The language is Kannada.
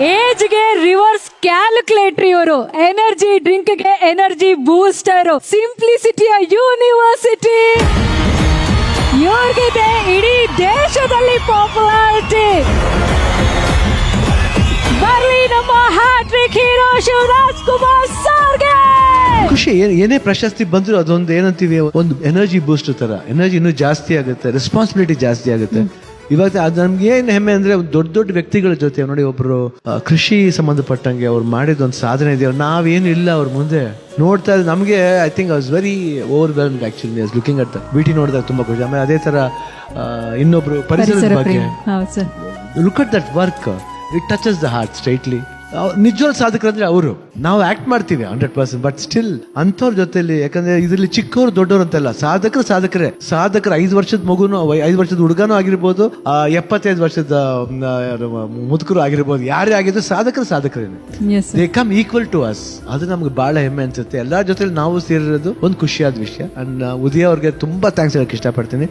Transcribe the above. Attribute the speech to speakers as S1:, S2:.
S1: ಏಜ್ಗೆ ರಿವರ್ಸ್ ಕ್ಯಾಲ್ಕುಲೇಟರ್ ಇವರು, ಎನರ್ಜಿ ಡ್ರಿಂಕ್ಗೆ ಎನರ್ಜಿ ಬೂಸ್ಟರ್, ಸಿಂಪ್ಲಿಸಿಟಿಯ ಯೂನಿವರ್ಸಿಟಿ. ಇವ್ರಿಗಿದೆ ಇಡೀ ದೇಶದಲ್ಲಿ ಪಾಪ್ಯುಲಾರಿಟಿ. ಬರ್ಲಿ ನಮ್ಮ ಹ್ಯಾಟ್ರಿಕ್ ಹೀರೋ ಶಿವರಾಜ್ ಕುಮಾರ್ ಸರ್ಗೆ.
S2: ಖುಷಿ ಏನೇ ಪ್ರಶಸ್ತಿ ಬಂದ್ರು ಅದೊಂದು ಏನಂತೀವಿ, ಒಂದು ಎನರ್ಜಿ ಬೂಸ್ಟ್ ತರ. ಎನರ್ಜಿ ಇನ್ನೂ ಜಾಸ್ತಿ ಆಗುತ್ತೆ, ರೆಸ್ಪಾನ್ಸಿಬಿಲಿಟಿ ಜಾಸ್ತಿ ಆಗುತ್ತೆ. ಇವಾಗ ಅದು ನಮ್ಗೆ ಏನ್ ಹೆಮ್ಮೆ ಅಂದ್ರೆ ದೊಡ್ಡ ದೊಡ್ಡ ವ್ಯಕ್ತಿಗಳ ಜೊತೆ ನೋಡಿ, ಒಬ್ರು ಕೃಷಿ ಸಂಬಂಧಪಟ್ಟಂಗೆ ಅವ್ರು ಮಾಡಿದ ಒಂದು ಸಾಧನೆ ಇದೆಯೋ, ನಾವೇನು ಇಲ್ಲ ಅವ್ರ ಮುಂದೆ ನೋಡ್ತಾ ಇದ್ರೆ ನಮಗೆ I think I was very overwhelmed actually looking at that. ವಿಟಿ ನೋಡಿದಾಗ ತುಂಬಾ ಖುಷಿ. ಆಮೇಲೆ ಅದೇ ತರ ಇನ್ನೊಬ್ರು ಪರಿಸರದ ಬಗ್ಗೆ, look at that work, it touches the heart straightly. ನಿಜವಾದ ಸಾಧಕರಂದ್ರೆ ಅವರು. ನಾವು ಆಕ್ಟ್ ಮಾಡ್ತೀವಿ 100%, ಬಟ್ ಸ್ಟಿಲ್ ಅಂಥವ್ರ ಜೊತೆಲಿ, ಯಾಕಂದ್ರೆ ಇದರಲ್ಲಿ ಚಿಕ್ಕವರು ದೊಡ್ಡವರು ಅಂತೆಲ್ಲ, ಸಾಧಕರೇ. 5 ವರ್ಷದ ಮಗುನು, 5 ವರ್ಷದ ಹುಡುಗನೂ ಆಗಿರ್ಬೋದು, 75 ವರ್ಷದ ಮುದುಕರು ಆಗಿರ್ಬೋದು, ಯಾರೇ ಆಗಿದ್ರು ಸಾಧಕರೇನೆ. They come equal to us. ಅದು ನಮ್ಗೆ ಬಹಳ ಹೆಮ್ಮೆ ಅನ್ಸುತ್ತೆ. ಎಲ್ಲರ ಜೊತೆಲಿ ನಾವು ಸೇರಿರೋದು ಒಂದು ಖುಷಿಯಾದ ವಿಷಯ. ಅಂಡ್ ಉದಯ ಅವ್ರಿಗೆ ತುಂಬಾ ಥ್ಯಾಂಕ್ಸ್ ಹೇಳಕ್ ಇಷ್ಟಪಡ್ತೀನಿ.